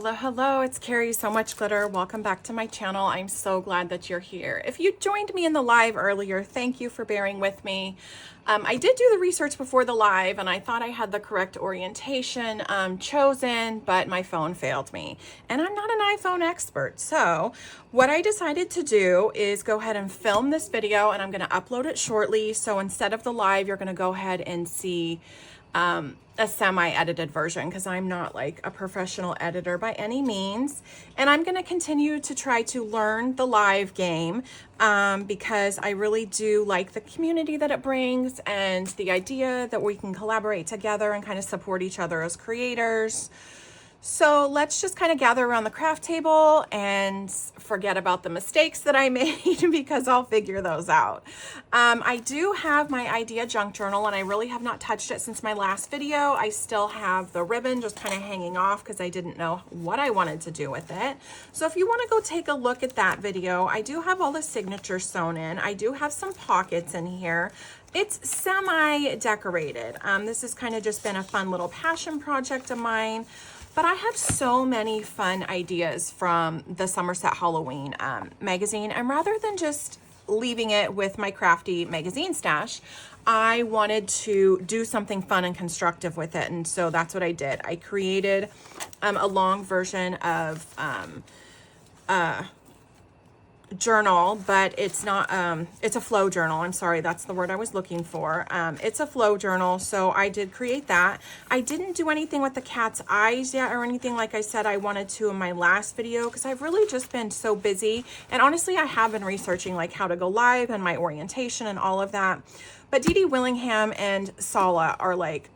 Hello, hello, it's Carrie, So Much Glitter. Welcome back to my channel. I'm so glad that you're here. If you joined me in the live earlier, thank you for bearing with me. I did do the research before the live and I thought I had the correct orientation chosen, but my phone failed me. And I'm not an iPhone expert. So what I decided to do is go ahead and film this video and I'm gonna upload it shortly. So instead of the live, you're gonna go ahead and see a semi-edited version because I'm not like a professional editor by any means. And I'm going to continue to try to learn the live game because I really do like the community that it brings and the idea that we can collaborate together and kind of support each other as creators. So let's just kind of gather around the craft table and forget about the mistakes that I made because I'll figure those out. I do have my idea junk journal and I really have not touched it since my last video. I still have the ribbon just kind of hanging off because I didn't know what I wanted to do with it. So if you want to go take a look at that video, I do have all the signatures sewn in. I do have some pockets in here. It's semi-decorated. This has kind of just been a fun little passion project of mine. But I have so many fun ideas from the Somerset Halloween magazine. And rather than just leaving it with my crafty magazine stash, I wanted to do something fun and constructive with it. And so that's what I did. I created a long version of journal, but it's not it's a flow journal. I'm sorry, that's the word I was looking for. It's a flow journal, so I did create that. I didn't do anything with the cat's eyes yet or anything like I said I wanted to in my last video because I've really just been so busy, and honestly I have been researching like how to go live and my orientation and all of that. But Dee Dee Willingham and Sala are like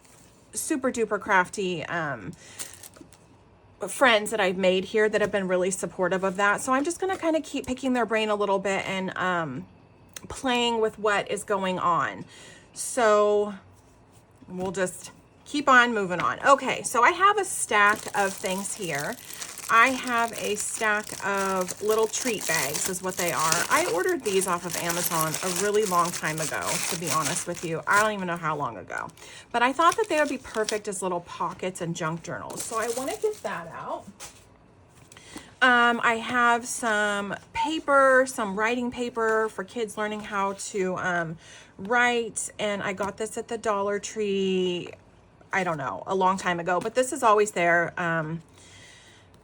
super duper crafty friends that I've made here that have been really supportive of that. So I'm just going to kind of keep picking their brain a little bit and playing with what is going on. So we'll just keep on moving on. Okay, so I have a stack of things here. I have a stack of little treat bags is what they are. I ordered these off of Amazon a really long time ago, to be honest with you. I don't even know how long ago. But I thought that they would be perfect as little pockets and junk journals. So I want to get that out. I have some paper, some writing paper for kids learning how to write. And I got this at the Dollar Tree, I don't know, a long time ago. But this is always there.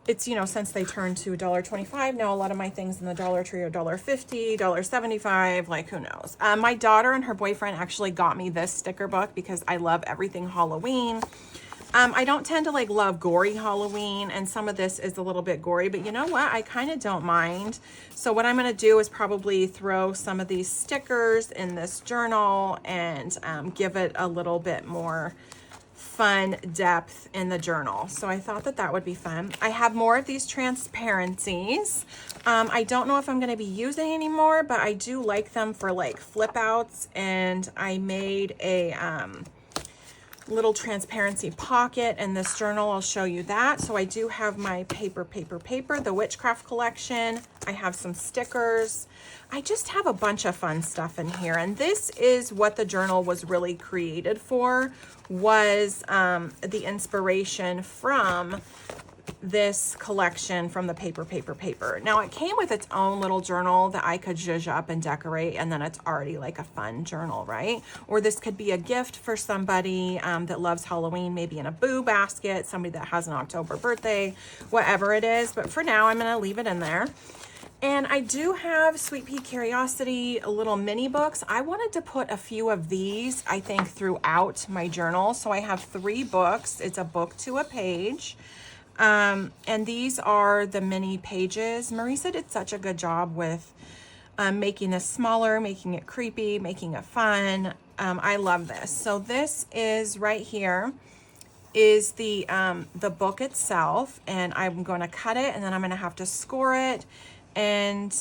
It's, you know, since they turned to $1.25, now a lot of my things in the Dollar Tree are $1.50, $1.75, like who knows. My daughter and her boyfriend actually got me this sticker book because I love everything Halloween. I don't tend to like love gory Halloween, and some of this is a little bit gory, but you know what? I kind of don't mind. So what I'm going to do is probably throw some of these stickers in this journal and give it a little bit more fun depth in the journal. So I thought that that would be fun. I have more of these transparencies. I don't know if I'm going to be using anymore, but I do like them for like flip outs, and I made a little transparency pocket in this journal. I'll show you that. So I do have my paper, the Witchcraft collection. I have some stickers. I just have a bunch of fun stuff in here. And this is what the journal was really created for, was the inspiration from this collection from the paper. Now it came with its own little journal that I could zhuzh up and decorate, and then it's already like a fun journal, right? Or this could be a gift for somebody that loves Halloween, maybe in a boo basket, somebody that has an October birthday, whatever it is. But for now, I'm gonna leave it in there. And I do have Sweet Pea Curiosity little mini books. I wanted to put a few of these, I think, throughout my journal. So I have 3 books. It's a book to a page. And these are the mini pages. Marisa did such a good job with making this smaller, making it creepy, making it fun. I love this. So this is right here is the book itself, and I'm going to cut it and then I'm going to have to score it. And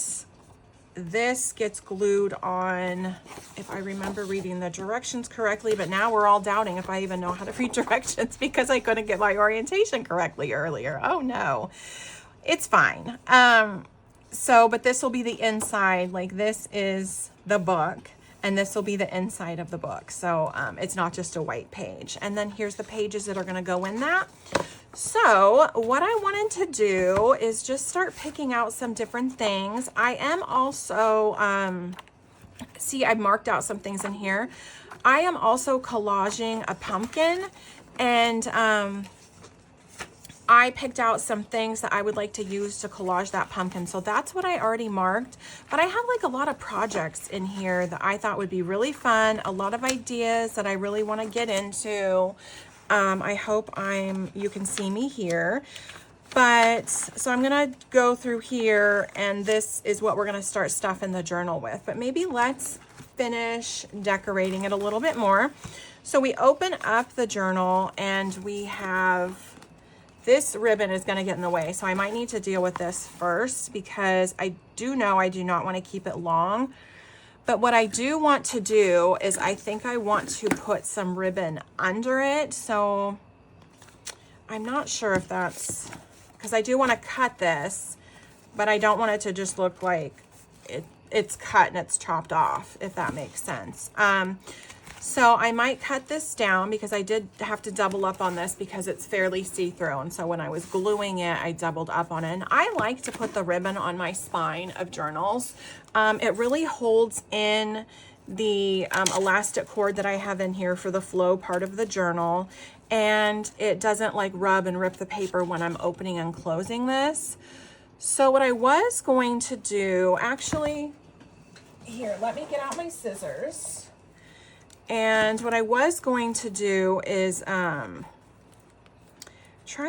this gets glued on, if I remember reading the directions correctly, but now we're all doubting if I even know how to read directions because I couldn't get my orientation correctly earlier. Oh no, it's fine. But this will be the inside, like this is the book, and this will be the inside of the book. So it's not just a white page. And then here's the pages that are gonna go in that. So what I wanted to do is just start picking out some different things. I am also, see, I marked out some things in here. I am also collaging a pumpkin, and I picked out some things that I would like to use to collage that pumpkin. So that's what I already marked. But I have like a lot of projects in here that I thought would be really fun. A lot of ideas that I really want to get into. I hope you can see me here. But so I'm gonna go through here, and this is what we're gonna start stuffing the journal with. But maybe let's finish decorating it a little bit more. So we open up the journal, and we have this ribbon is going to get in the way. So I might need to deal with this first, because I do know I do not want to keep it long. But what I do want to do is I think I want to put some ribbon under it. So I'm not sure if that's, because I do want to cut this, but I don't want it to just look like it's cut and it's chopped off, if that makes sense. So I might cut this down, because I did have to double up on this because it's fairly see-through. And so when I was gluing it, I doubled up on it. And I like to put the ribbon on my spine of journals. It really holds in the elastic cord that I have in here for the flow part of the journal. And it doesn't like rub and rip the paper when I'm opening and closing this. So what I was going to do, actually, here, let me get out my scissors. And what I was going to do is try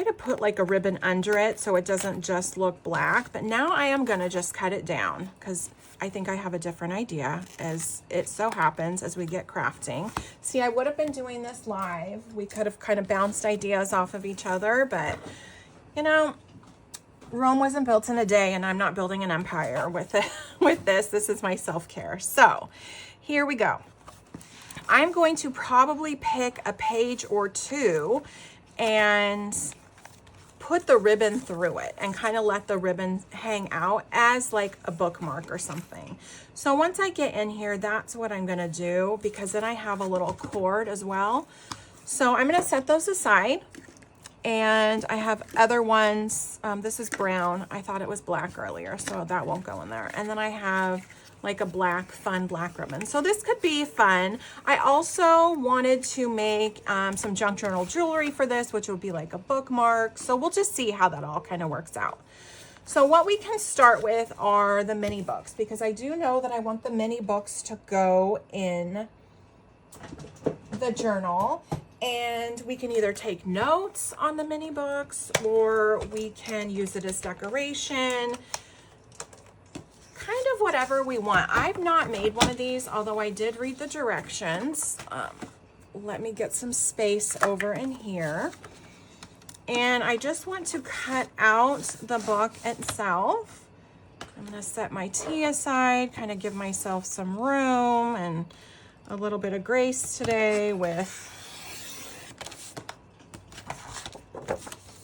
to put like a ribbon under it so it doesn't just look black. But now I am going to just cut it down, because I think I have a different idea, as it so happens as we get crafting. See, I would have been doing this live. We could have kind of bounced ideas off of each other, but you know, Rome wasn't built in a day, and I'm not building an empire with it. With this is my self-care. So here we go. I'm going to probably pick a page or two and put the ribbon through it and kind of let the ribbon hang out as like a bookmark or something. So once I get in here, that's what I'm going to do, because then I have a little cord as well. So I'm going to set those aside, and I have other ones. This is brown. I thought it was black earlier, so that won't go in there. And then I have like a fun black ribbon. So this could be fun. I also wanted to make some junk journal jewelry for this, which would be like a bookmark. So we'll just see how that all kind of works out. So what we can start with are the mini books, because I do know that I want the mini books to go in the journal. And we can either take notes on the mini books, or we can use it as decoration. Kind of whatever we want. I've not made one of these, although I did read the directions. Let me get some space over in here. And I just want to cut out the book itself. I'm going to set my tea aside, kind of give myself some room and a little bit of grace today with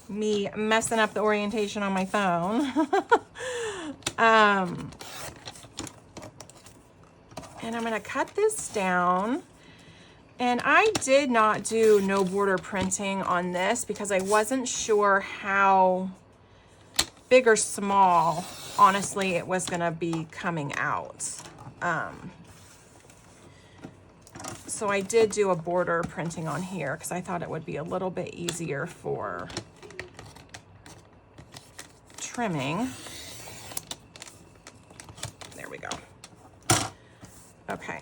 me messing up the orientation on my phone. And I'm going to cut this down. And I did not do no border printing on this, because I wasn't sure how big or small, honestly, it was going to be coming out. So I did do a border printing on here, because I thought it would be a little bit easier for trimming. There we go. Okay.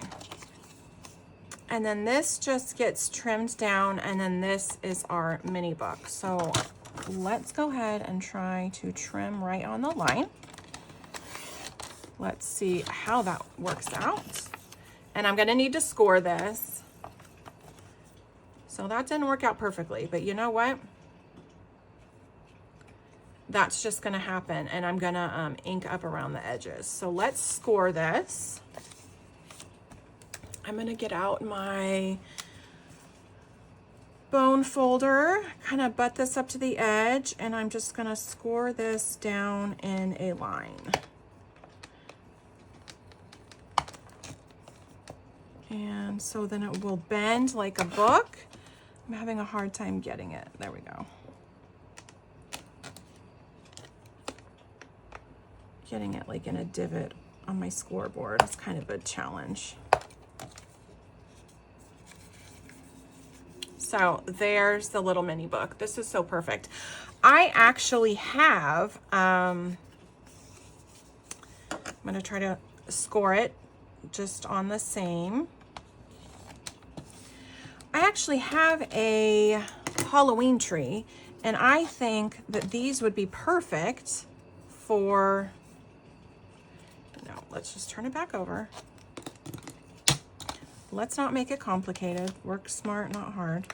And then this just gets trimmed down, and then this is our mini book. So let's go ahead and try to trim right on the line. Let's see how that works out. And I'm gonna need to score this. So that didn't work out perfectly, but you know what? That's just gonna happen, and I'm gonna ink up around the edges. So let's score this. I'm gonna get out my bone folder, kind of butt this up to the edge, and I'm just gonna score this down in a line. And so then it will bend like a book. I'm having a hard time getting it. There we go. getting it like in a divot on my scoreboard. It's kind of a challenge. So there's the little mini book. This is so perfect. I actually have, I'm going to try to score it just on the same. I actually have a Halloween tree, and I think that these would be perfect for, no, let's just turn it back over. Let's not make it complicated. Work smart, not hard.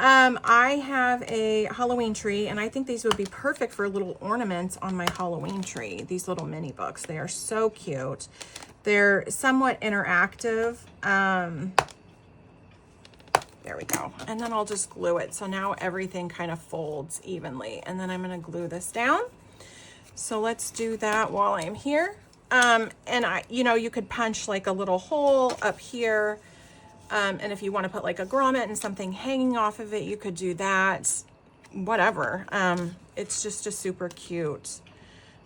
I have a Halloween tree, and I think these would be perfect for little ornaments on my Halloween tree. These little mini books, they are so cute. They're somewhat interactive. There we go. And then I'll just glue it. So now everything kind of folds evenly. And then I'm going to glue this down. So let's do that while I'm here. And you could punch like a little hole up here. And if you want to put like a grommet and something hanging off of it, you could do that. Whatever. It's just a super cute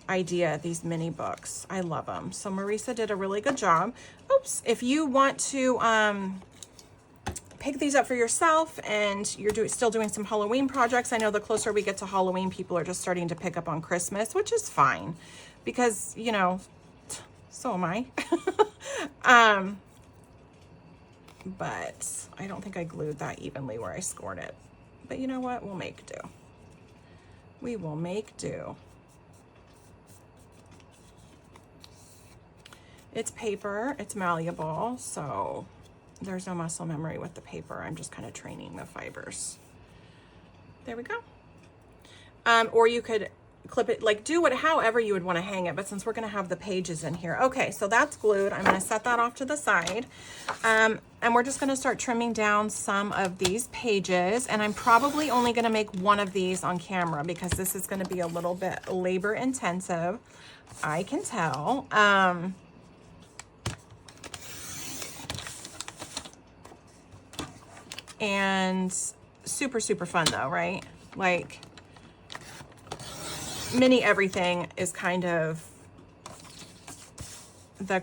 idea, these mini books. I love them. So Marisa did a really good job. Oops. If you want to pick these up for yourself and you're still doing some Halloween projects, I know the closer we get to Halloween, people are just starting to pick up on Christmas, which is fine because, so am I. But I don't think I glued that evenly where I scored it. But you know what? We'll make do. We will make do. It's paper, it's malleable, so there's no muscle memory with the paper. I'm just kind of training the fibers. There we go. Or you could clip it, like do however you would want to hang it, but since we're going to have the pages in here. Okay, so that's glued. I'm going to set that off to the side. And we're just going to start trimming down some of these pages, and I'm probably only going to make one of these on camera because this is going to be a little bit labor intensive. I can tell. And super, super fun though, right? Like mini everything is kind of the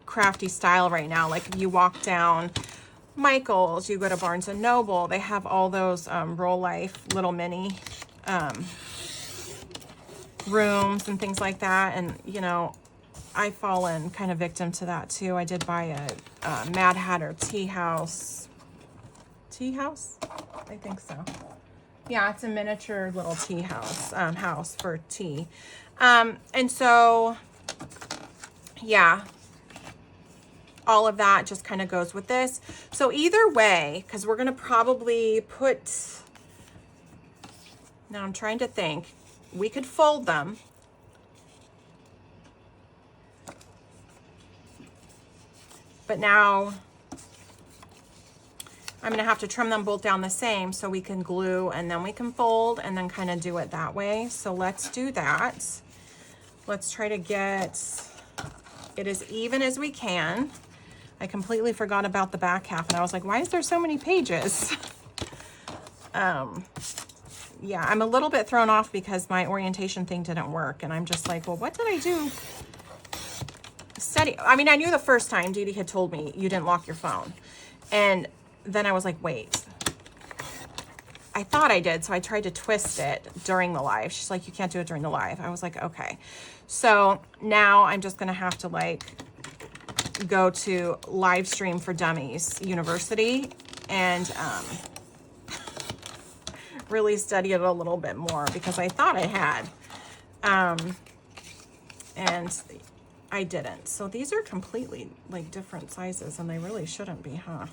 crafty style right now. Like if you walk down Michael's, you go to Barnes and Noble, they have all those Roll Life little mini rooms and things like that. And I've fallen kind of victim to that too. I did buy a Mad Hatter tea house, I think so. Yeah, it's a miniature little tea house, house for tea. And so, yeah, all of that just kind of goes with this. So either way, because we're going to probably now I'm trying to think, we could fold them. But now I'm going to have to trim them both down the same so we can glue and then we can fold and then kind of do it that way. So let's do that. Let's try to get it as even as we can. I completely forgot about the back half and I was like, why is there so many pages? Yeah, I'm a little bit thrown off because my orientation thing didn't work and I'm just like, well, what did I do? I mean, I knew the first time Dee Dee had told me you didn't lock your phone. And then I was like, wait, I thought I did. So I tried to twist it during the live. She's like, you can't do it during the live. I was like, okay. So now I'm just going to have to like go to Livestream for Dummies University and really study it a little bit more because I thought I had. And I didn't. So these are completely like different sizes and they really shouldn't be, huh?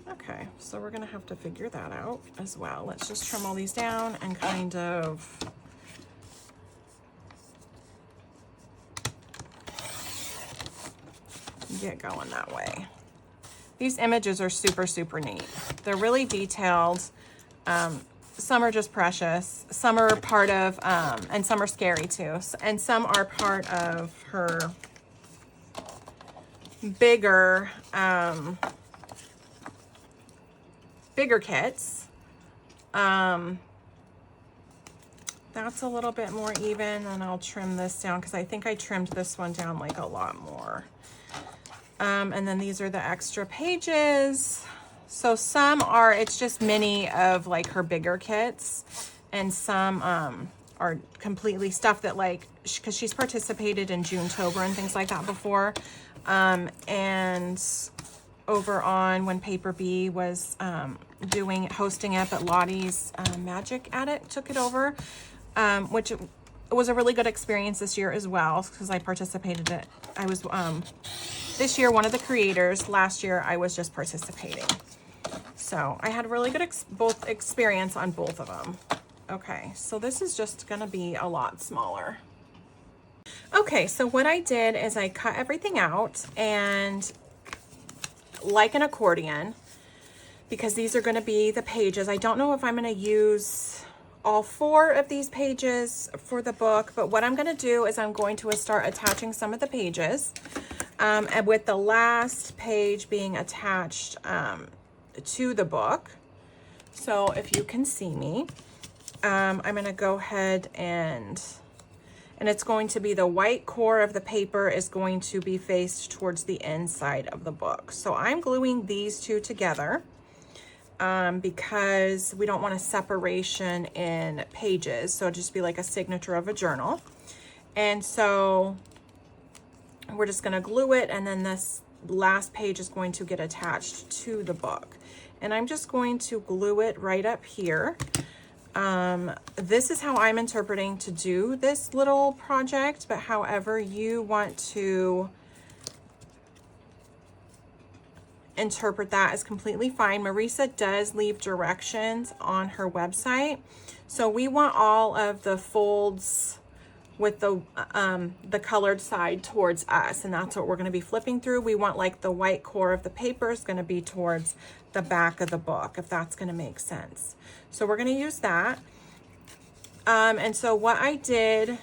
Okay, so we're gonna have to figure that out as well. Let's just trim all these down and kind of get going that way. These images are super, super neat. They're really detailed. Some are just precious. Some are part of, and some are scary too. And some are part of her bigger, bigger kits that that's a little bit more even, and I'll trim this down because I think I trimmed this one down like a lot more. And then these are the extra pages. So some are, it's just mini of like her bigger kits, and some are completely stuff that like, because she's participated in Junetober and things like that before. And over on when Paper Bee was hosting it, but Lottie's Magic Addict took it over, which it was a really good experience this year as well, because I participated in it. I was this year one of the creators. Last year I was just participating. So I had a really good experience on both of them. Okay, so this is just gonna be a lot smaller. Okay, so what I did is I cut everything out, and like an accordion, because these are gonna be the pages. I don't know if I'm gonna use all 4 of these pages for the book, but what I'm gonna do is I'm going to start attaching some of the pages, and with the last page being attached to the book. So if you can see me, I'm gonna go ahead and it's going to be the white core of the paper is going to be faced towards the inside of the book. So I'm gluing these two together because we don't want a separation in pages. So it'll just be like a signature of a journal. And so we're just gonna glue it, and then this last page is going to get attached to the book. And I'm just going to glue it right up here. This is how I'm interpreting to do this little project, but however you want to interpret that is completely fine. Marisa does leave directions on her website. So we want all of the folds with the colored side towards us, and that's what we're going to be flipping through. We want like the white core of the paper is going to be towards the back of the book, if that's going to make sense. So we're going to use that. And so what I did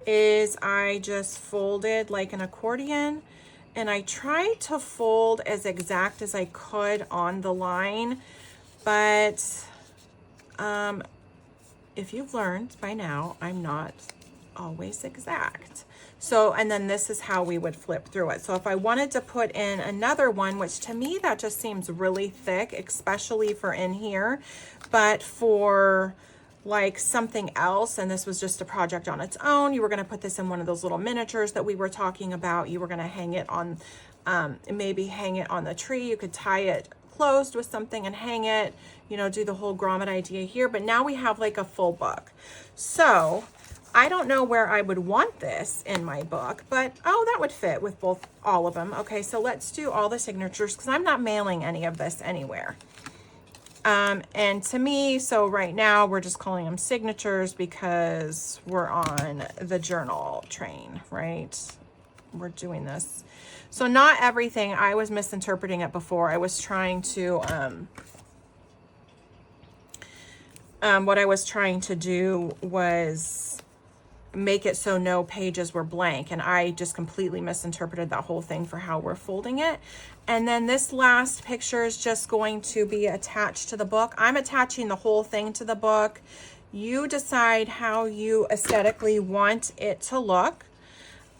is I just folded like an accordion, and I tried to fold as exact as I could on the line, but if you've learned by now, I'm not always exact. So, and then this is how we would flip through it. So if I wanted to put in another one, which to me, that just seems really thick, especially for in here, but for like something else, and this was just a project on its own, you were gonna put this in one of those little miniatures that we were talking about. You were gonna hang it on, maybe hang it on the tree. You could tie it closed with something and hang it, you know, do the whole grommet idea here. But now we have like a full book. So I don't know where I would want this in my book, but oh, that would fit with all of them. Okay, so let's do all the signatures because I'm not mailing any of this anywhere. And to me, so right now we're just calling them signatures because we're on the journal train, right? We're doing this. So not everything, I was misinterpreting it before. I was trying to, what I was trying to do was make it so no pages were blank, and I just completely misinterpreted that whole thing for how we're folding it. And then this last picture is just going to be attached to the book. I'm attaching the whole thing to the book. You decide how you aesthetically want it to look,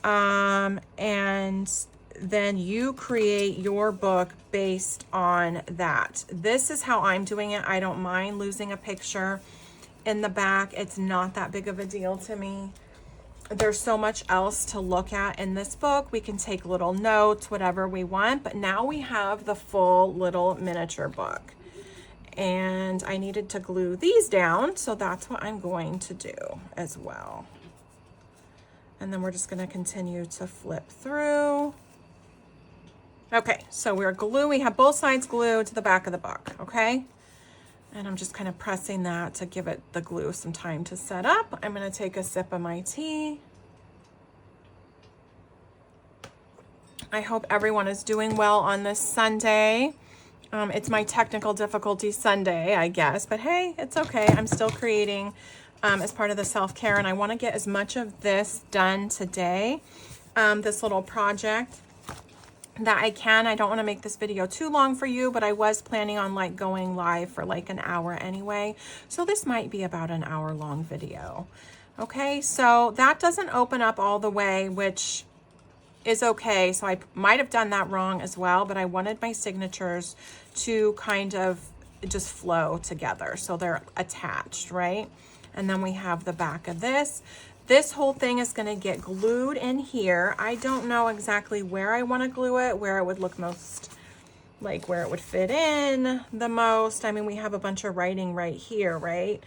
and then you create your book based on that. This is how I'm doing it. I don't mind losing a picture in the back. It's not that big of a deal to me. There's so much else to look at in this book. We can take little notes, whatever we want, but now we have the full little miniature book. And I needed to glue these down, so that's what I'm going to do as well. And then we're just going to continue to flip through. Okay, so we have both sides glued to the back of the book, okay? And I'm just kind of pressing that to give it the glue some time to set up. I'm gonna take a sip of my tea. I hope everyone is doing well on this Sunday. It's my technical difficulty Sunday, I guess, but hey, it's okay. I'm still creating as part of the self-care, and I wanna get as much of this done today, this little project. that I can. I don't want to make this video too long for you, but I was planning on like going live for like an hour anyway. So this might be about an hour long video. Okay, so that doesn't open up all the way, which is okay. So I might have done that wrong as well, but I wanted my signatures to kind of just flow together. So they're attached, right? And then we have the back of this. This whole thing is going to get glued in here. I don't know exactly where I want to glue it, where it would look most, like where it would fit in the most. I mean, we have a bunch of writing right here, right?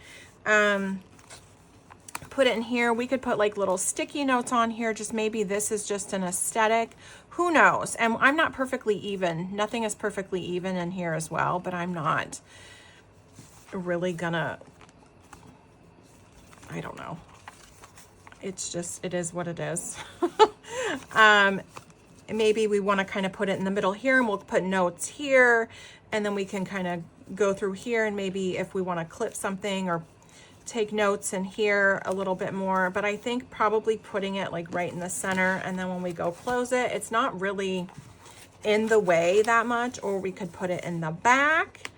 Put it in here. We could put like little sticky notes on here. Just maybe this is just an aesthetic. Who knows? And I'm not perfectly even. Nothing is perfectly even in here as well, but I'm not really gonna, I don't know. It's just, it is what it is. Maybe we want to kind of put it in the middle here, and we'll put notes here, and then we can kind of go through here, and maybe if we want to clip something or take notes in here a little bit more. But I think probably putting it like right in the center, and then when we go close it, it's not really in the way that much. Or we could put it in the back,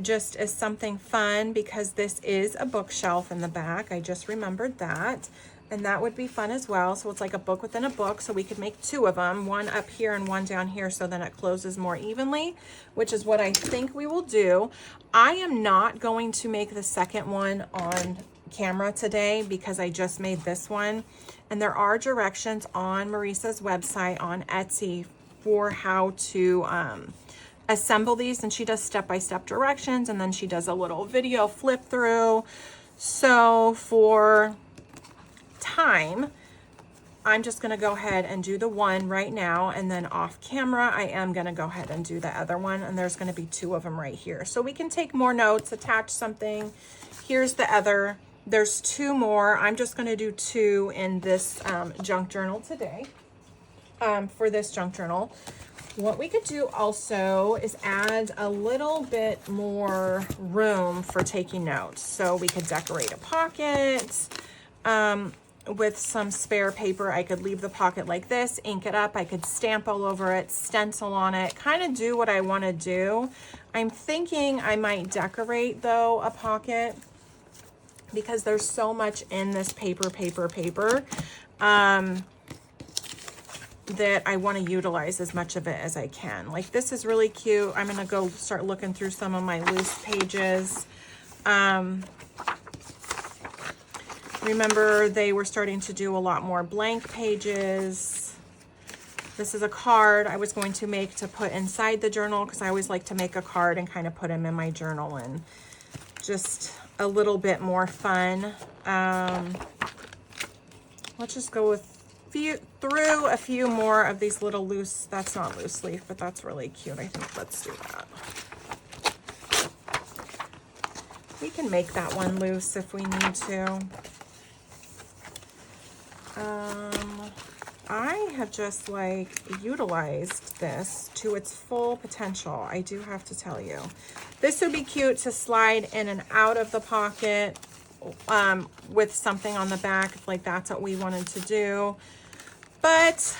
just as something fun, because this is a bookshelf in the back. I just remembered that, and that would be fun as well. So it's like a book within a book, so we could make two of them, one up here and one down here, so then it closes more evenly, which is what I think we will do. I am not going to make the second one on camera today because I just made this one, and there are directions on Marisa's website on Etsy for how to assemble these, and she does step-by-step directions, and then she does a little video flip through. So for time, I'm just going to go ahead and do the one right now, and then off camera I am going to go ahead and do the other one, and there's going to be two of them right here, so we can take more notes, attach something. Here's the other, there's two more. I'm just going to do two in this junk journal today. For this junk journal, what we could do also is add a little bit more room for taking notes. So we could decorate a pocket with some spare paper. I could leave the pocket like this, ink it up. I could stamp all over it, stencil on it, kind of do what I want to do. I'm thinking I might decorate though a pocket, because there's so much in this paper, that I want to utilize as much of it as I can. Like this is really cute. I'm going to go start looking through some of my loose pages. Remember, they were starting to do a lot more blank pages. This is a card I was going to make to put inside the journal, because I always like to make a card and kind of put them in my journal, and just a little bit more fun. Let's just go with through a few more of these little loose, that's not loose leaf, but that's really cute. I think let's do that. We can make that one loose if we need to. I have just like utilized this to its full potential. I do have to tell you, this would be cute to slide in and out of the pocket with something on the back, if like that's what we wanted to do. But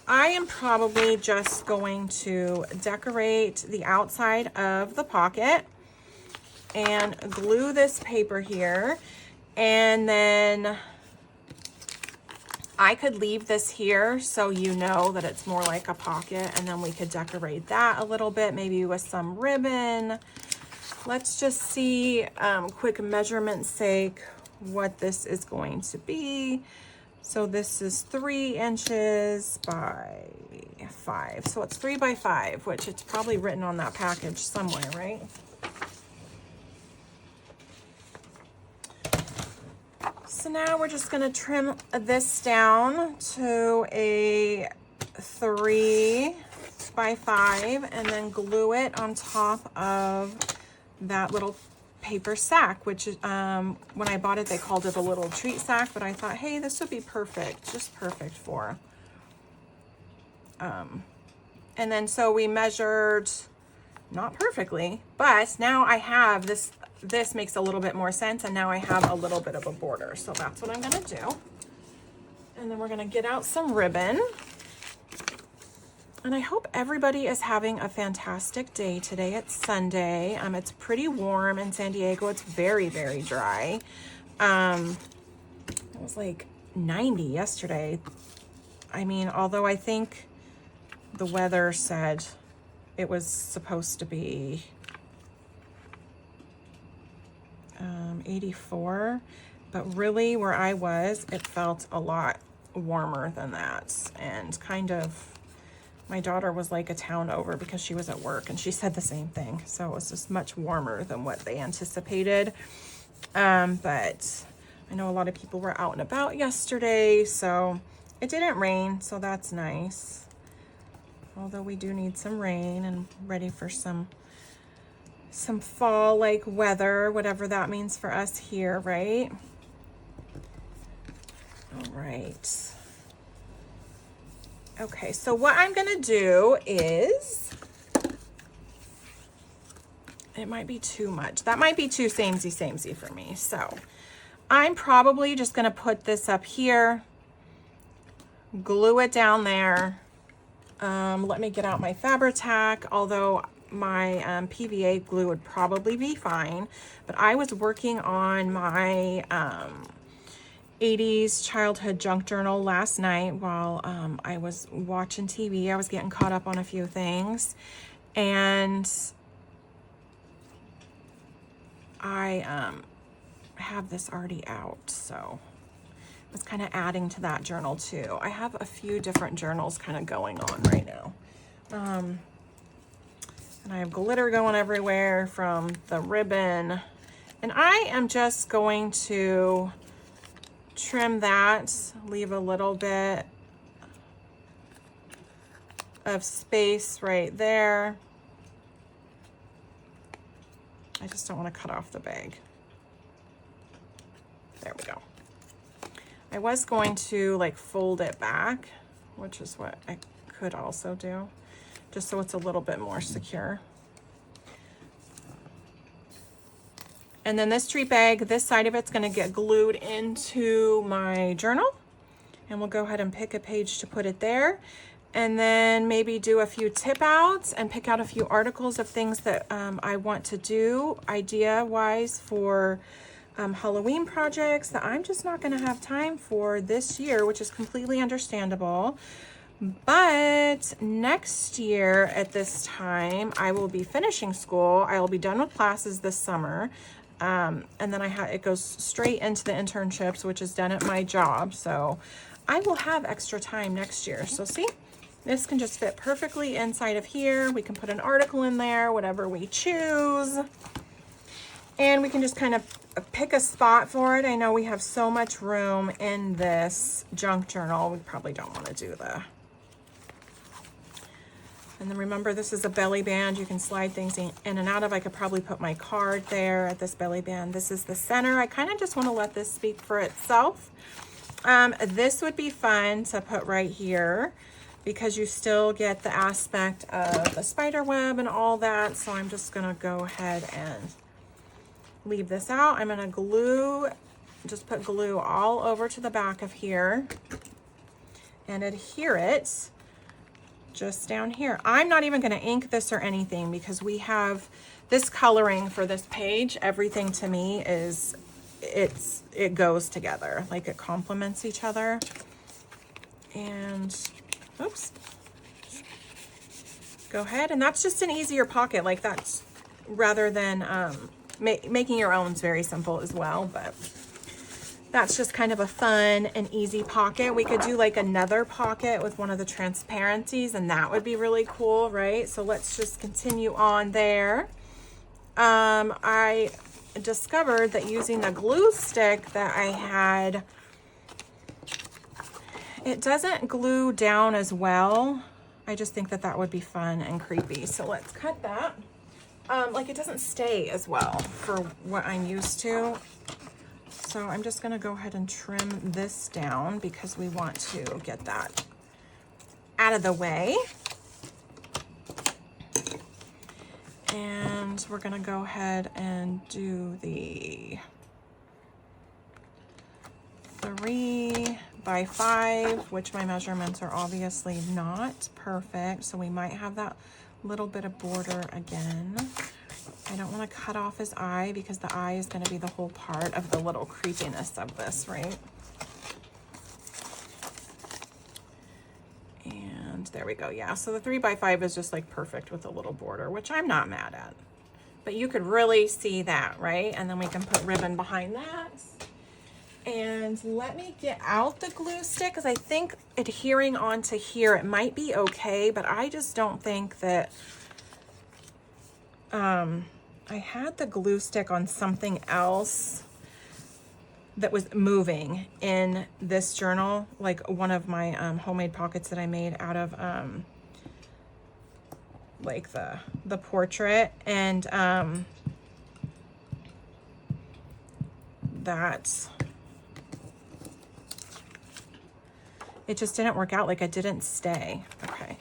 I am probably just going to decorate the outside of the pocket and glue this paper here. And then I could leave this here so you know that it's more like a pocket, and then we could decorate that a little bit, maybe with some ribbon. Let's just see, quick measurement sake, what this is going to be. So this is 3 inches by 5. So it's 3 by 5, which it's probably written on that package somewhere, right? So now we're just gonna trim this down to a 3 by 5 and then glue it on top of that little paper sack, which is, when I bought it, they called it a little treat sack, but I thought, hey, this would be perfect, just perfect for, and then so we measured, not perfectly, but now I have this, this makes a little bit more sense, and now I have a little bit of a border, so that's what I'm gonna do. And then we're gonna get out some ribbon. And I hope everybody is having a fantastic day today. It's Sunday. It's pretty warm in San Diego. It's very, very dry. It was like 90 yesterday. I mean, although I think the weather said it was supposed to be 84, but really where I was, it felt a lot warmer than that. And kind of, my daughter was like a town over because she was at work and she said the same thing. So it was just much warmer than what they anticipated. But I know a lot of people were out and about yesterday, so it didn't rain, so that's nice. Although we do need some rain and ready for some fall like weather, whatever that means for us here, right? All right. Okay, so what I'm gonna do is, it might be too much. That might be too samey for me. So I'm probably just gonna put this up here, glue it down there. Let me get out my Fabri-Tac, although my PVA glue would probably be fine. But I was working on my 80s childhood junk journal last night while I was watching TV. I was getting caught up on a few things. And I have this already out, so I was kind of adding to that journal too. I have a few different journals kind of going on right now. And I have glitter going everywhere from the ribbon. And I am just going to trim that, leave a little bit of space right there. I just don't want to cut off the bag. There we go. I was going to like fold it back, which is what I could also do, just so it's a little bit more secure. And then this treat bag, this side of it's going to get glued into my journal. And we'll go ahead and pick a page to put it there. And then maybe do a few tip outs and pick out a few articles of things that I want to do idea-wise for Halloween projects that I'm just not going to have time for this year, which is completely understandable. But next year at this time, I will be finishing school. I will be done with classes this summer. And then it goes straight into the internships, which is done at my job. So I will have extra time next year. So see, this can just fit perfectly inside of here. We can put an article in there, whatever we choose. And we can just kind of pick a spot for it. I know we have so much room in this junk journal. We probably don't want to do and then remember, this is a belly band. You can slide things in and out of. I could probably put my card there at this belly band. This is the center. I kind of just want to let this speak for itself. This would be fun to put right here because you still get the aspect of the spider web and all that. So I'm just going to go ahead and leave this out. I'm going to just put glue all over to the back of here and adhere it just down here. I'm not even going to ink this or anything because we have this coloring for this page. Everything to me is, it goes together, like it complements each other. And oops, go ahead. And that's just an easier pocket, like that's rather than making your own is very simple as well, but that's just kind of a fun and easy pocket. We could do like another pocket with one of the transparencies and that would be really cool, right? So let's just continue on there. I discovered that using the glue stick that I had, it doesn't glue down as well. I just think that that would be fun and creepy. So let's cut that. Like it doesn't stay as well for what I'm used to. So I'm just going to go ahead and trim this down because we want to get that out of the way. And we're going to go ahead and do the 3 by 5, which my measurements are obviously not perfect. So we might have that little bit of border again. I don't want to cut off his eye because the eye is going to be the whole part of the little creepiness of this, right? And there we go. Yeah, so the 3 by 5 is just like perfect with a little border, which I'm not mad at. But you could really see that, right? And then we can put ribbon behind that. And let me get out the glue stick because I think adhering onto here, it might be okay, but I just don't think that, I had the glue stick on something else that was moving in this journal, like one of my homemade pockets that I made out of like the portrait, and that it just didn't work out. Like it didn't stay. Okay,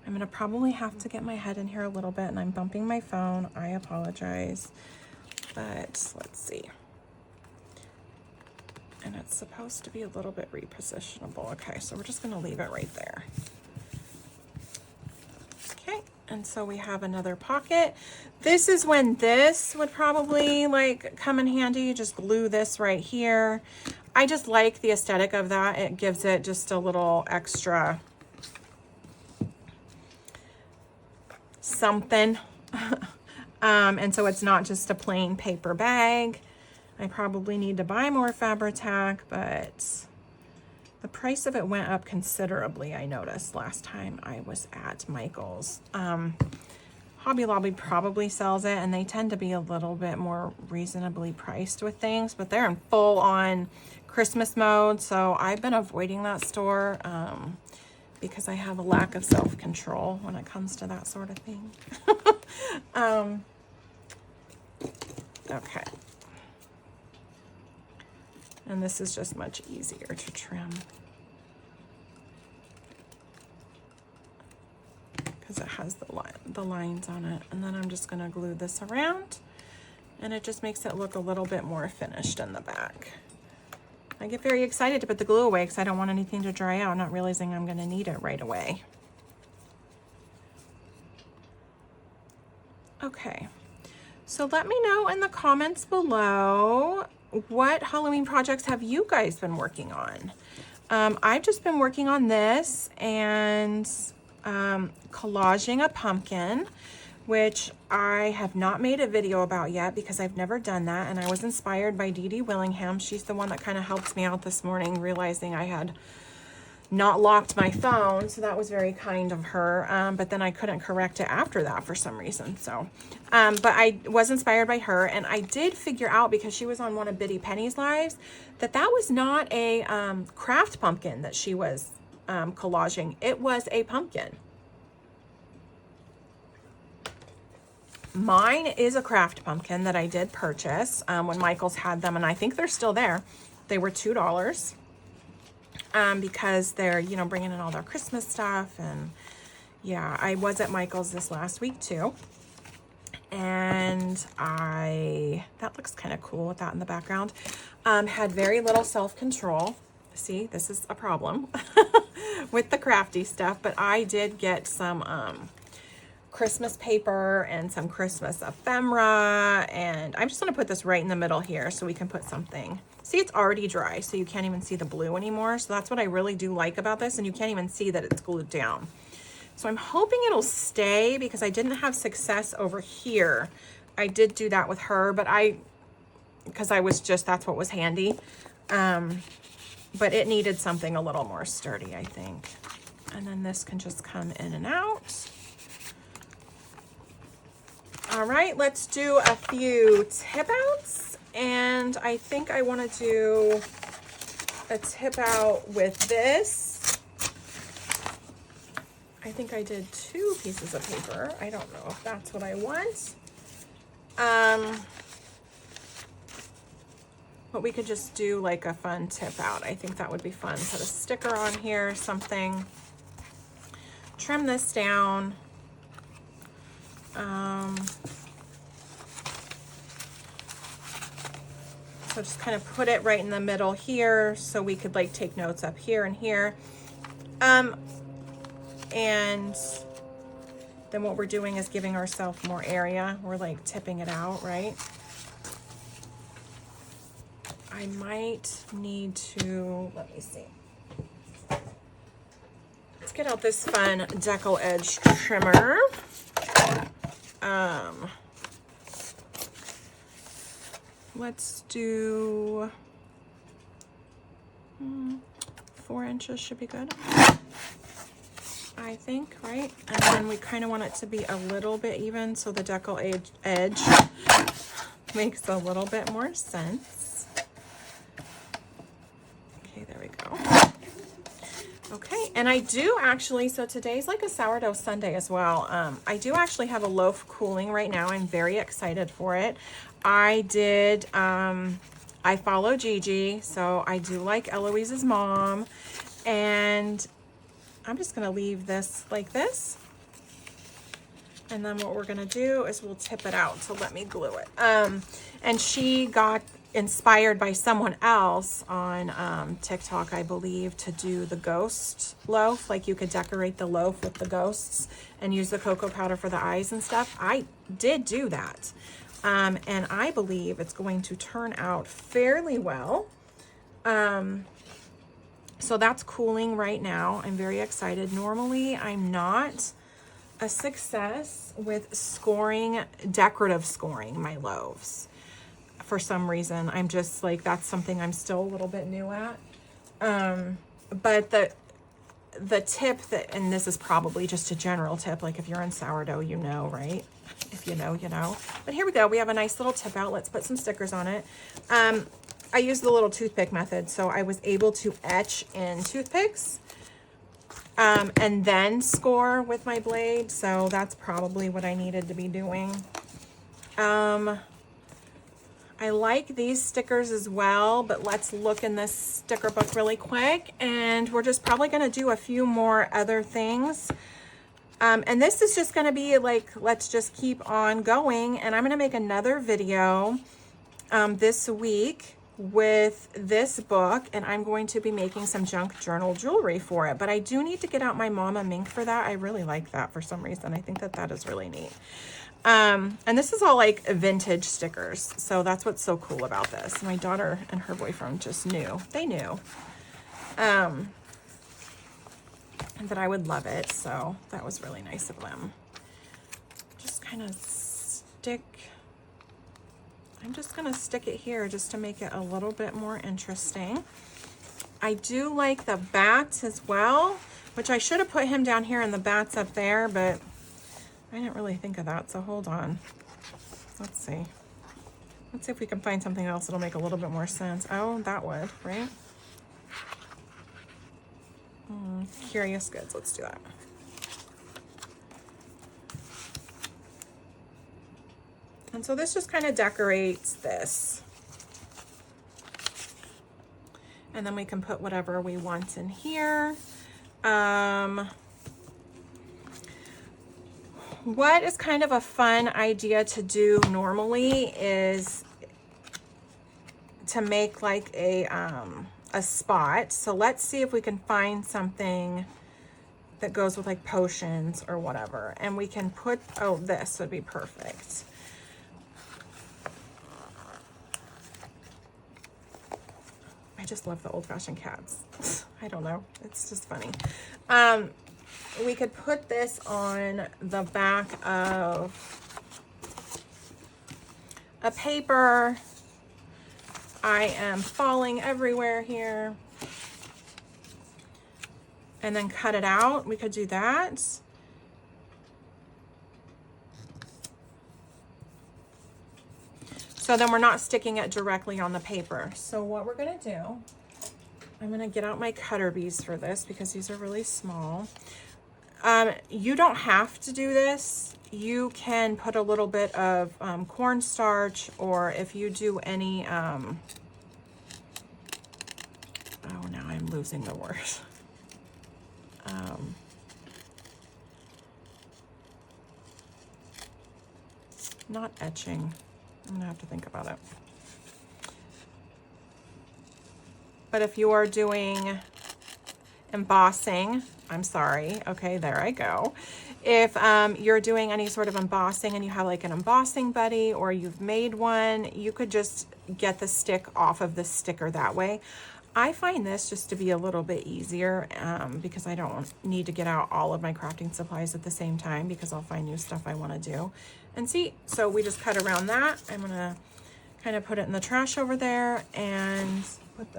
I'm gonna probably have to get my head in here a little bit, and I'm bumping my phone. I apologize, but let's see. And it's supposed to be a little bit repositionable. Okay, so we're just gonna leave it right there. Okay, and so we have another pocket. This is when this would probably like come in handy. Just glue this right here. I just like the aesthetic of that. It gives it just a little extra something. And so it's not just a plain paper bag. I probably need to buy more Fabri-Tac, but the price of it went up considerably, I noticed last time I was at Michael's. Hobby Lobby probably sells it, and they tend to be a little bit more reasonably priced with things, but they're in full on Christmas mode, so I've been avoiding that store because I have a lack of self-control when it comes to that sort of thing. Okay. And this is just much easier to trim because it has the lines on it. And then I'm just gonna glue this around, and it just makes it look a little bit more finished in the back. I get very excited to put the glue away because I don't want anything to dry out, not realizing I'm gonna need it right away. Okay, so let me know in the comments below, what Halloween projects have you guys been working on? I've just been working on this and collaging a pumpkin, which I have not made a video about yet because I've never done that. And I was inspired by Dee Dee Willingham. She's the one that kind of helped me out this morning, realizing I had not locked my phone, so that was very kind of her. But then I couldn't correct it after that for some reason. So, but I was inspired by her, and I did figure out, because she was on one of Biddy Penny's lives, that that was not a craft pumpkin that she was collaging. It was a pumpkin. Mine is a craft pumpkin that I did purchase when Michael's had them, and I think they're still there. They were $2. Because they're, you know, bringing in all their Christmas stuff. And yeah, I was at Michael's this last week too. And that looks kind of cool with that in the background. Had very little self-control. See, this is a problem with the crafty stuff, but I did get some, Christmas paper and some Christmas ephemera, and I'm just going to put this right in the middle here so we can put something. See, it's already dry, so you can't even see the blue anymore. So that's what I really do like about this, and you can't even see that it's glued down. So I'm hoping it'll stay because I didn't have success over here. I did do that with her, but because I was just, that's what was handy. But it needed something a little more sturdy, I think. And then this can just come in and out. All right, let's do a few tip outs. And I think I want to do a tip out with this. I think I did 2 pieces of paper. I don't know if that's what I want. But we could just do like a fun tip out. I think that would be fun. Put a sticker on here, something. Trim this down. So just kind of put it right in the middle here so we could like take notes up here and here. And then what we're doing is giving ourselves more area. We're like tipping it out, right? I might need to, let me see. Let's get out this fun decal edge trimmer. Let's do 4 inches should be good, I think, right? And then we kind of want it to be a little bit even so the decal edge makes a little bit more sense. Okay, there we go. Okay, and I do actually, so today's like a sourdough Sunday as well. I do actually have a loaf cooling right now. I'm very excited for it. I follow Gigi, so I do like Eloise's mom, and I'm just gonna leave this like this. And then what we're gonna do is we'll tip it out, so let me glue it. And she got inspired by someone else on TikTok, I believe, to do the ghost loaf. Like you could decorate the loaf with the ghosts and use the cocoa powder for the eyes and stuff. I did do that. And I believe it's going to turn out fairly well. So that's cooling right now. I'm very excited. Normally, I'm not a success with scoring, decorative scoring my loaves. For some reason, I'm just like, that's something I'm still a little bit new at. But the tip that, and this is probably just a general tip, like if you're in sourdough, you know, right? If you know, you know. But here we go. We have a nice little tip out. Let's put some stickers on it. I used the little toothpick method, so I was able to etch in toothpicks and then score with my blade. So that's probably what I needed to be doing. I like these stickers as well, but let's look in this sticker book really quick, and we're just probably going to do a few more other things. And this is just going to be like, let's just keep on going, and I'm going to make another video this week with this book, and I'm going to be making some junk journal jewelry for it. But I do need to get out my Mama Mink for that. I really like that for some reason. I think that that is really neat. And this is all like vintage stickers. So that's what's so cool about this. My daughter and her boyfriend just knew. They knew that I would love it. So that was really nice of them. Just kind of stick. I'm just going to stick it here just to make it a little bit more interesting. I do like the bats as well, which I should have put him down here and the bats up there, but I didn't really think of that, so hold on. Let's see. Let's see if we can find something else that'll make a little bit more sense. Oh, that would, right? Curious goods, let's do that. And so this just kind of decorates this. And then we can put whatever we want in here. What is kind of a fun idea to do normally is to make like a spot. So let's see if we can find something that goes with like potions or whatever. And we can put, oh, this would be perfect. I just love the old-fashioned cats. I don't know. It's just funny. We could put this on the back of a paper. I am falling everywhere here. And then cut it out. We could do that. So then we're not sticking it directly on the paper. So what we're gonna do, I'm gonna get out my cutter bees for this because these are really small. You don't have to do this. You can put a little bit of cornstarch, or if you do any, oh, now I'm losing the word. Not etching. I'm gonna have to think about it. But if you are doing embossing, I'm sorry, okay, there I go. If you're doing any sort of embossing and you have like an embossing buddy or you've made one, you could just get the stick off of the sticker that way. I find this just to be a little bit easier because I don't need to get out all of my crafting supplies at the same time because I'll find new stuff I want to do. And see, so we just cut around that. I'm gonna kind of put it in the trash over there and put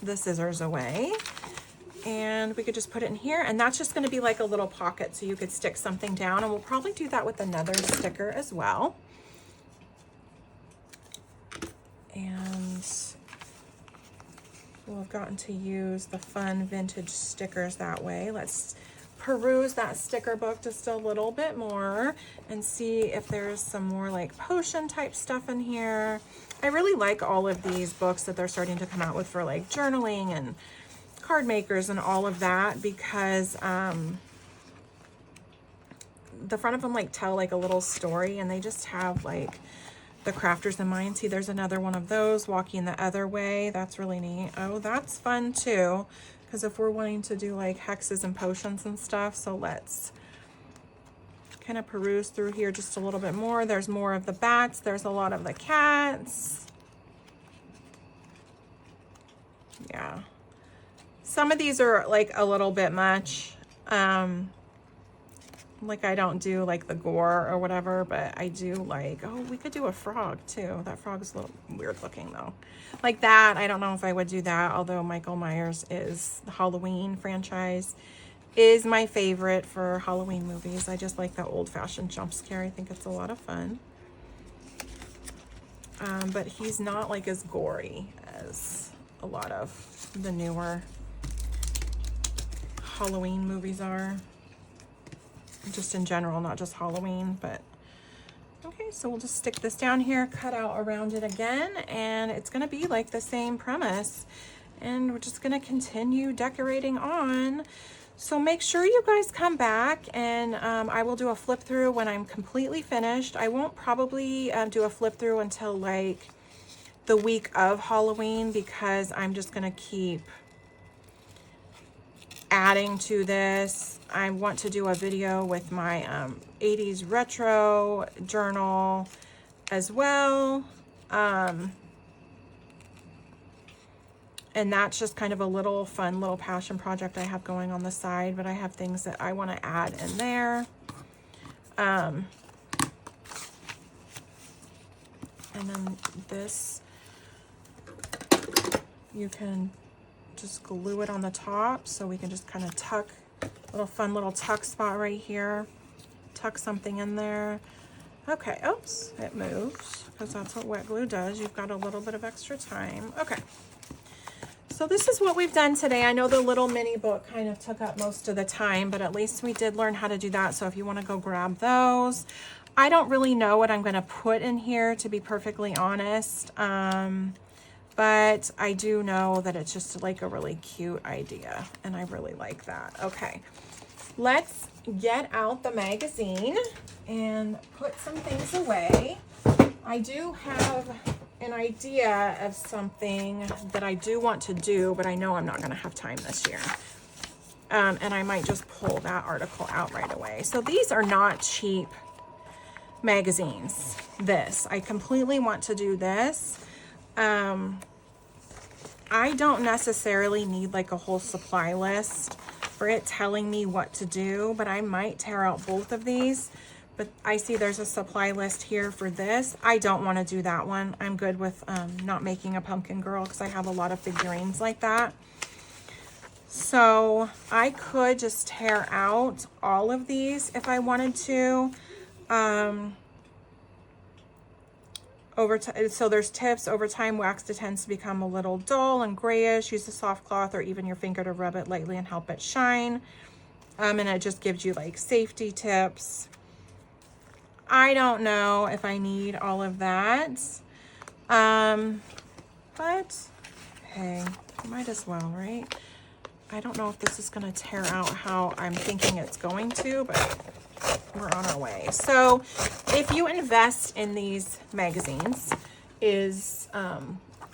the scissors away. And we could just put it in here, and that's just going to be like a little pocket so you could stick something down, and we'll probably do that with another sticker as well. And we'll have gotten to use the fun vintage stickers that way. Let's peruse that sticker book just a little bit more and see if there's some more like potion type stuff in here. I really like all of these books that they're starting to come out with for like journaling and card makers and all of that, because the front of them like tell like a little story, and they just have like the crafters in mind. See, there's another one of those walking the other way. That's really neat. Oh, that's fun too, because if we're wanting to do like hexes and potions and stuff. So let's kind of peruse through here just a little bit more. There's more of the bats. There's a lot of the cats. Yeah. Some of these are like a little bit much. Like I don't do like the gore or whatever, but I do like, oh, we could do a frog too. That frog is a little weird looking though. Like that, I don't know if I would do that, although Michael Myers is the Halloween franchise is my favorite for Halloween movies. I just like that old-fashioned jump scare. I think it's a lot of fun. But he's not like as gory as a lot of the newer Halloween movies are, just in general, not just Halloween. But okay, so we'll just stick this down here, cut out around it again, and it's gonna be like the same premise, and we're just gonna continue decorating on. So make sure you guys come back, and I will do a flip through when I'm completely finished. I won't probably do a flip through until like the week of Halloween, because I'm just gonna keep adding to this. I want to do a video with my 80s retro journal as well. And that's just kind of a little fun little passion project I have going on the side, but I have things that I want to add in there. And then this, you can just glue it on the top, so we can just kind of tuck, little fun little tuck spot right here, tuck something in there. Okay, oops, it moves, because that's what wet glue does. You've got a little bit of extra time. Okay, so this is what we've done today. I know the little mini book kind of took up most of the time, but at least we did learn how to do that. So if you want to go grab those, I don't really know what I'm going to put in here, to be perfectly honest. But I do know that it's just like a really cute idea, and I really like that. Okay, let's get out the magazine and put some things away. I do have an idea of something that I do want to do, but I know I'm not going to have time this year. And I might just pull that article out right away. So these are not cheap magazines. I completely want to do this. I don't necessarily need like a whole supply list for it telling me what to do, but I might tear out both of these. But I see there's a supply list here for this. I don't want to do that one. I'm good with not making a pumpkin girl, because I have a lot of figurines like that. So I could just tear out all of these if I wanted to. So there's tips. Over time, wax tends to become a little dull and grayish. Use a soft cloth or even your finger to rub it lightly and help it shine. And it just gives you like safety tips. I don't know if I need all of that. But hey, might as well, right? I don't know if this is going to tear out how I'm thinking it's going to, but we're on our way. So if you invest in these magazines, is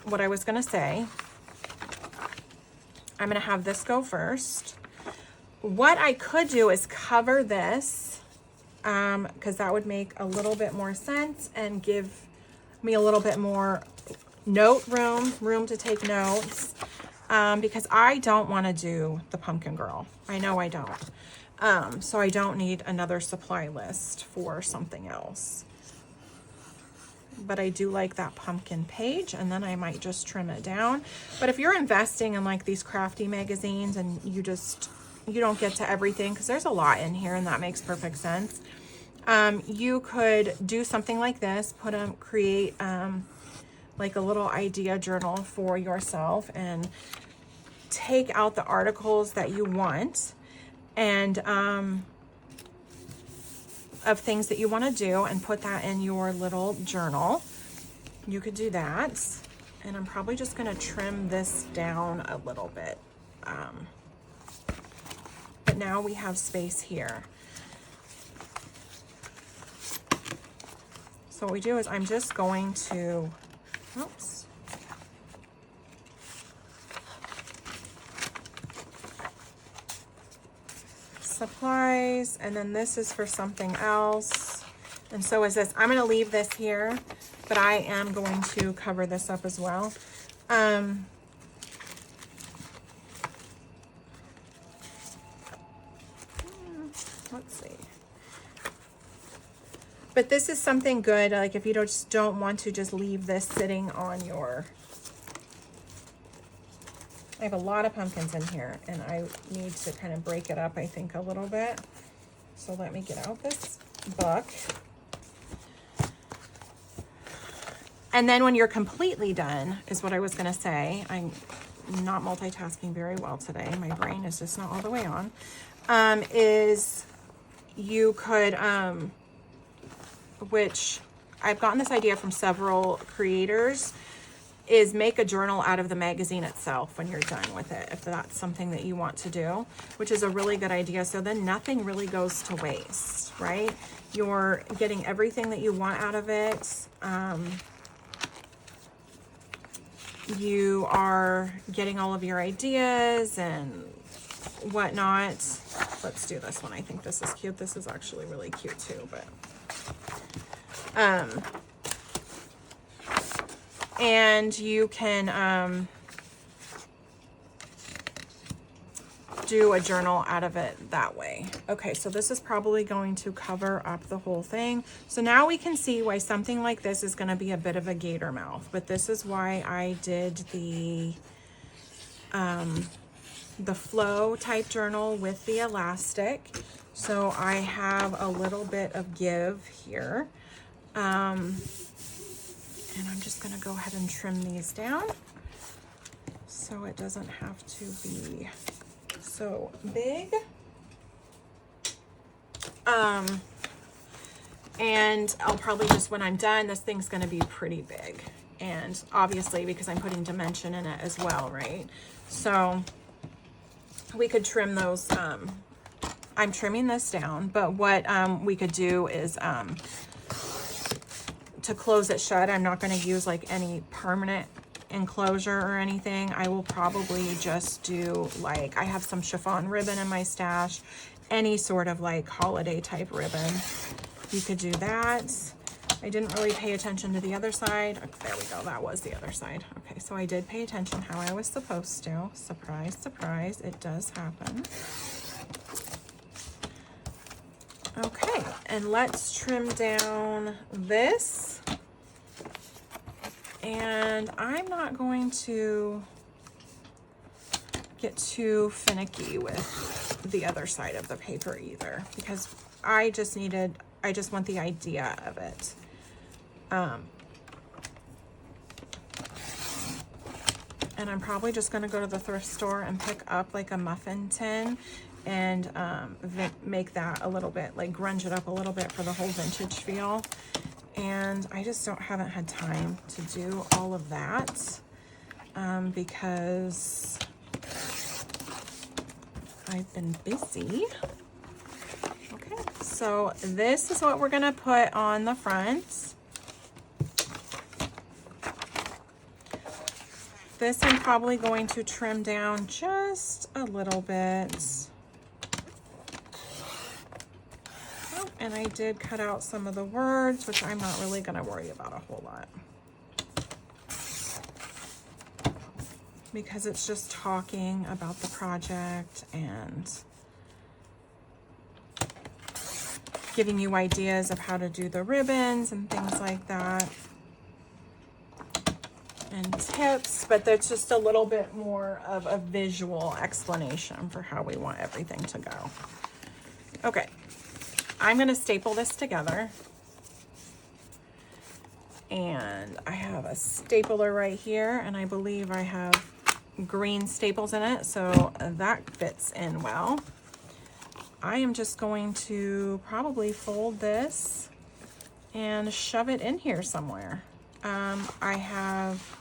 what I was gonna say, I'm gonna have this go first. What I could do is cover this, because that would make a little bit more sense and give me a little bit more room to take notes, because I don't want to do the pumpkin girl. I know I don't. So I don't need another supply list for something else. But I do like that pumpkin page, and then I might just trim it down. But if you're investing in like these crafty magazines and you don't get to everything, because there's a lot in here and that makes perfect sense. You could do something like this, create like a little idea journal for yourself and take out the articles that you want and of things that you want to do and put that in your little journal. You could do that. And I'm probably just going to trim this down a little bit. But now we have space here. So what we do is I'm just going to, oops. Supplies, and then this is for something else. And so is this. I'm going to leave this here, but I am going to cover this up as well. Let's see. But this is something good, like if you just don't want to just leave this sitting on your... I have a lot of pumpkins in here, and I need to kind of break it up, I think, a little bit. So let me get out this book. And then when you're completely done, is what I was going to say. I'm not multitasking very well today. My brain is just not all the way on. Is you could... which I've gotten this idea from several creators, is make a journal out of the magazine itself when you're done with it, if that's something that you want to do, which is a really good idea. So then nothing really goes to waste, right? You're getting everything that you want out of it. You are getting all of your ideas and whatnot. Let's do this one. I think this is cute. This is actually really cute too, but and you can do a journal out of it that way. Okay, so this is probably going to cover up the whole thing. So now we can see why something like this is going to be a bit of a gator mouth, but this is why I did the flow type journal with the elastic. So I have a little bit of give here. And I'm just going to go ahead and trim these down so it doesn't have to be so big. And I'll probably just, when I'm done, this thing's going to be pretty big. And obviously, because I'm putting dimension in it as well, right? So we could trim those. I'm trimming this down, but what we could do is to close it shut, I'm not going to use like any permanent enclosure or anything. I will probably just do like, I have some chiffon ribbon in my stash, any sort of like holiday type ribbon. You could do that. I didn't really pay attention to the other side. Oh, there we go. That was the other side. Okay, so I did pay attention how I was supposed to. Surprise, surprise, it does happen. Okay, and let's trim down this. And I'm not going to get too finicky with the other side of the paper either, because I just want the idea of it. And I'm probably just going to go to the thrift store and pick up like a muffin tin and make that a little bit, like grunge it up a little bit for the whole vintage feel. And I just haven't had time to do all of that because I've been busy. Okay, so this is what we're gonna put on the front. This I'm probably going to trim down just a little bit. Oh, and I did cut out some of the words, which I'm not really going to worry about a whole lot, because it's just talking about the project and giving you ideas of how to do the ribbons and things like that, and tips, but there's just a little bit more of a visual explanation for how we want everything to go. Okay, I'm going to staple this together, and I have a stapler right here, and I believe I have green staples in it, so that fits in well. I am just going to probably fold this and shove it in here somewhere. I have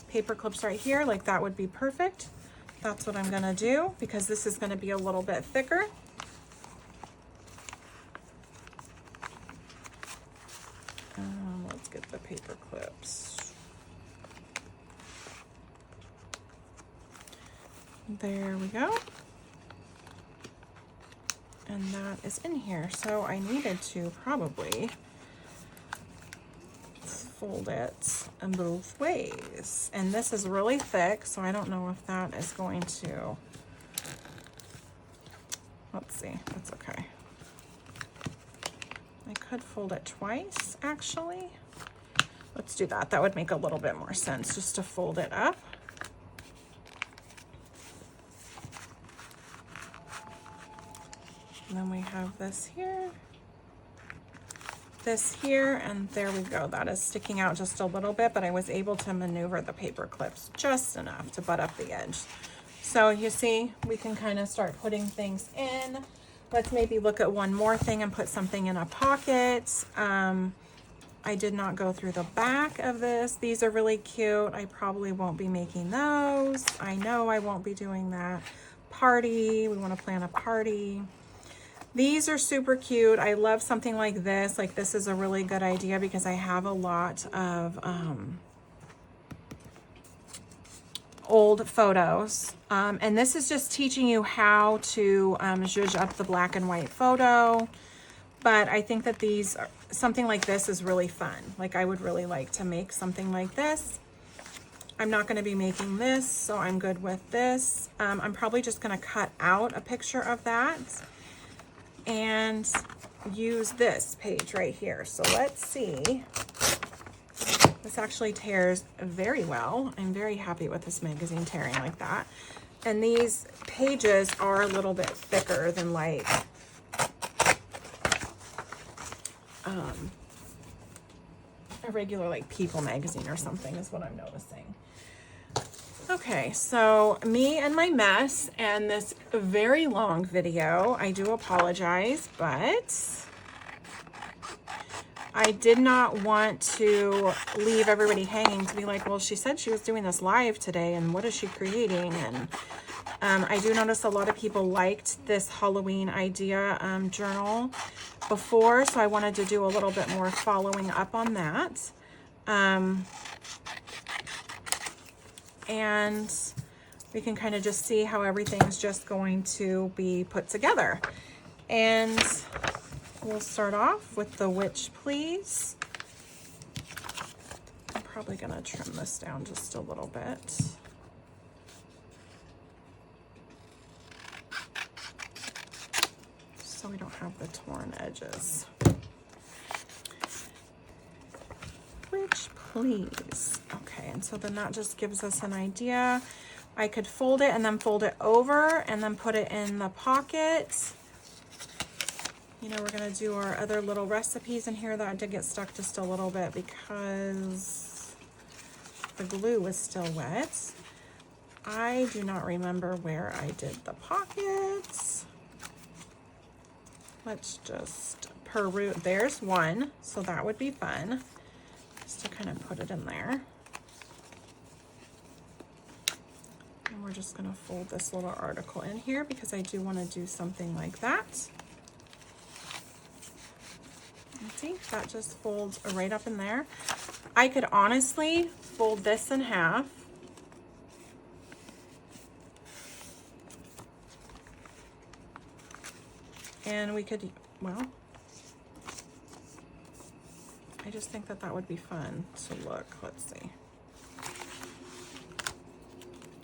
paper clips right here, like that would be perfect. That's what I'm gonna do, because this is gonna be a little bit thicker. Let's get the paper clips. There we go. And that is in here. So I needed to probably fold it in both ways. And this is really thick, so I don't know if that is going to, let's see, that's okay. I could fold it twice, actually. Let's do that. That would make a little bit more sense, just to fold it up. And then we have this here, and there we go. That is sticking out just a little bit, but I was able to maneuver the paper clips just enough to butt up the edge. So you see, we can kind of start putting things in. Let's maybe look at one more thing and put something in a pocket. I did not go through the back of this. These are really cute. I probably won't be making those. I know I won't be doing that. Party, we want to plan a party. These are super cute. I love something like this. Like, this is a really good idea because I have a lot of old photos. And this is just teaching you how to zhuzh up the black and white photo. But I think that these, something like this is really fun. Like, I would really like to make something like this. I'm not going to be making this, so I'm good with this. I'm probably just going to cut out a picture of that and use this page right here. So let's see. This actually tears very well. I'm very happy with this magazine tearing like that. And these pages are a little bit thicker than like a regular like People magazine or something is what I'm noticing. Okay, so me and my mess and this very long video. I do apologize, but I did not want to leave everybody hanging to be like, well, she said she was doing this live today and what is she creating? And I do notice a lot of people liked this Halloween idea journal before, so I wanted to do a little bit more following up on that. And we can kind of just see how everything's just going to be put together. And we'll start off with the Witch Please. I'm probably gonna trim this down just a little bit. So we don't have the torn edges. Witch Please. Okay, and so then that just gives us an idea. I could fold it and then fold it over and then put it in the pocket. You know, we're gonna do our other little recipes in here. That did get stuck just a little bit because the glue was still wet. I do not remember where I did the pockets. Let's just peruse. There's one, so that would be fun. Just to kind of put it in there. And we're just gonna fold this little article in here because I do want to do something like that. See, that just folds right up in there. I could honestly fold this in half And we could, well, I just think that that would be fun to look. Let's see.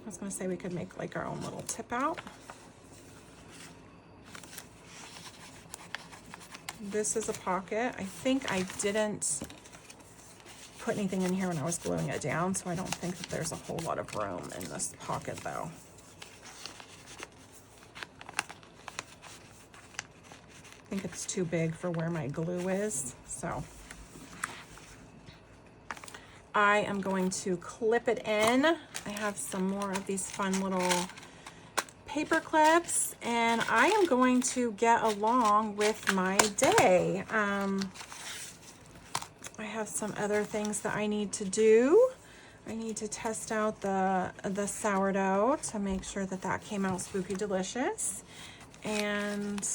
I was gonna say we could make like our own little tip out. This is a pocket. I think I didn't put anything in here when I was gluing it down, so I don't think that there's a whole lot of room in this pocket though. I think it's too big for where my glue is, so I am going to clip it in. I have some more of these fun little paper clips, and I am going to get along with my day. I have some other things that I need to do. I need to test out the sourdough to make sure that that came out spooky delicious, and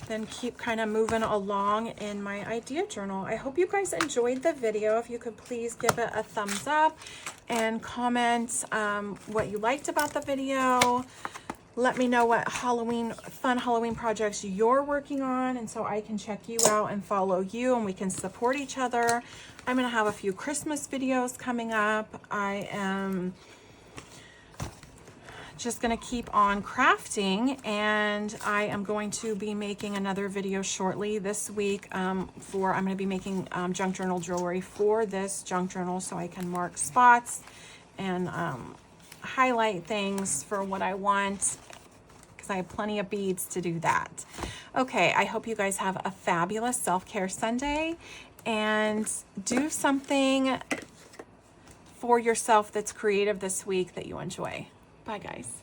then keep kind of moving along in my idea journal. I hope you guys enjoyed the video. If you could please give it a thumbs up and comment what you liked about the video. Let me know what fun Halloween projects you're working on, and so I can check you out and follow you, and we can support each other. I'm gonna have a few Christmas videos coming up. I am just gonna keep on crafting, and I am going to be making another video shortly this week I'm gonna be making junk journal jewelry for this junk journal, so I can mark spots and highlight things for what I want, because I have plenty of beads to do that. Okay, I hope you guys have a fabulous self-care Sunday, and do something for yourself that's creative this week that you enjoy. Bye, guys.